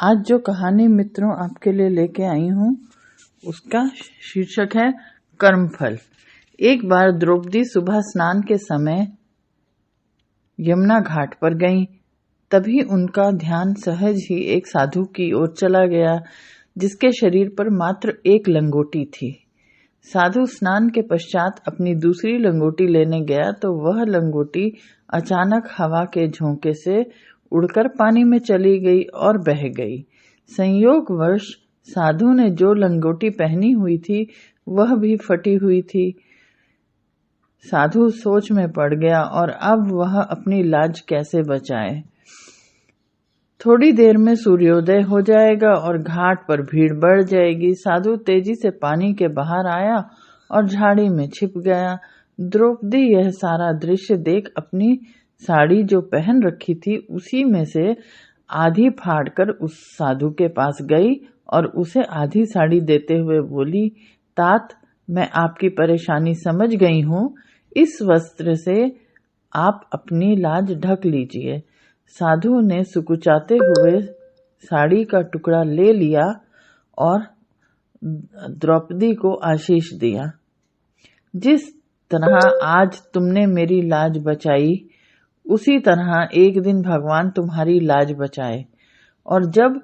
आज जो कहानी मित्रों आपके लिए लेके आई हूँ उसका शीर्षक है कर्मफल। एक बार द्रौपदी सुबह स्नान के समय यमुना घाट पर गईं। तभी उनका ध्यान सहज ही एक साधु की ओर चला गया जिसके शरीर पर मात्र एक लंगोटी थी। साधु स्नान के पश्चात अपनी दूसरी लंगोटी लेने गया तो वह लंगोटी अचानक हवा के झोंके से उड़कर पानी में चली गई और बह गई। संयोगवश साधु ने जो लंगोटी पहनी हुई थी वह भी फटी हुई थी। साधु सोच में पड़ गया और अब वह अपनी लाज कैसे बचाए। थोड़ी देर में सूर्योदय हो जाएगा और घाट पर भीड़ बढ़ जाएगी। साधु तेजी से पानी के बाहर आया और झाड़ी में छिप गया। द्रौपदी यह सारा दृश्य देख अपनी साड़ी जो पहन रखी थी उसी में से आधी फाड़कर उस साधु के पास गई और उसे आधी साड़ी देते हुए बोली, तात, मैं आपकी परेशानी समझ गई हूँ। इस वस्त्र से आप अपनी लाज ढक लीजिए। साधु ने सुकुचाते हुए साड़ी का टुकड़ा ले लिया और द्रौपदी को आशीष दिया। जिस तरह आज तुमने मेरी लाज बचाई उसी तरह एक दिन भगवान तुम्हारी लाज बचाए। और जब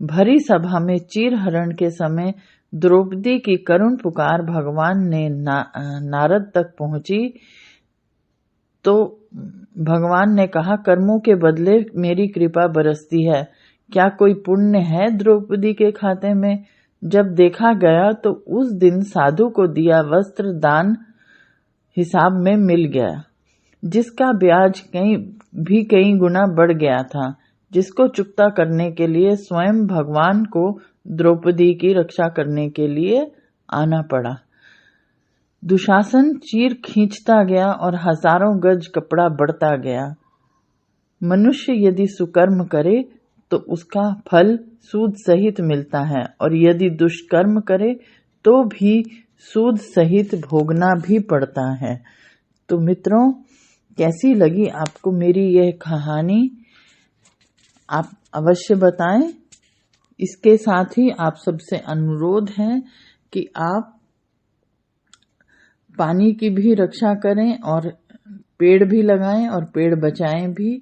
भरी सभा में चीरहरण के समय द्रौपदी की करुण पुकार भगवान ने नारद तक पहुंची तो भगवान ने कहा, कर्मों के बदले मेरी कृपा बरसती है। क्या कोई पुण्य है द्रौपदी के खाते में? जब देखा गया तो उस दिन साधु को दिया वस्त्र दान हिसाब में मिल गया, जिसका ब्याज कई गुना बढ़ गया था, जिसको चुकता करने के लिए स्वयं भगवान को द्रौपदी की रक्षा करने के लिए आना पड़ा। दुशासन चीर खींचता गया और हजारों गज कपड़ा बढ़ता गया। मनुष्य यदि सुकर्म करे तो उसका फल सूद सहित मिलता है और यदि दुष्कर्म करे तो भी सूद सहित भोगना भी पड़ता है। तो मित्रों, कैसी लगी आपको मेरी यह कहानी? आप अवश्य बताएं। इसके साथ ही आप सबसे अनुरोध है कि आप पानी की भी रक्षा करें और पेड़ भी लगाएं और पेड़ बचाएं भी।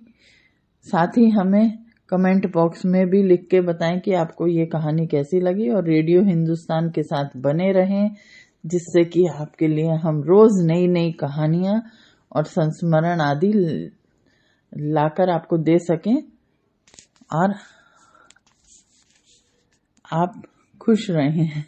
साथ ही हमें कमेंट बॉक्स में भी लिख के बताएं कि आपको ये कहानी कैसी लगी और रेडियो हिंदुस्तान के साथ बने रहें, जिससे कि आपके लिए हम रोज नई नई कहानियां और संस्मरण आदि लाकर आपको दे सकें और आप खुश रहें।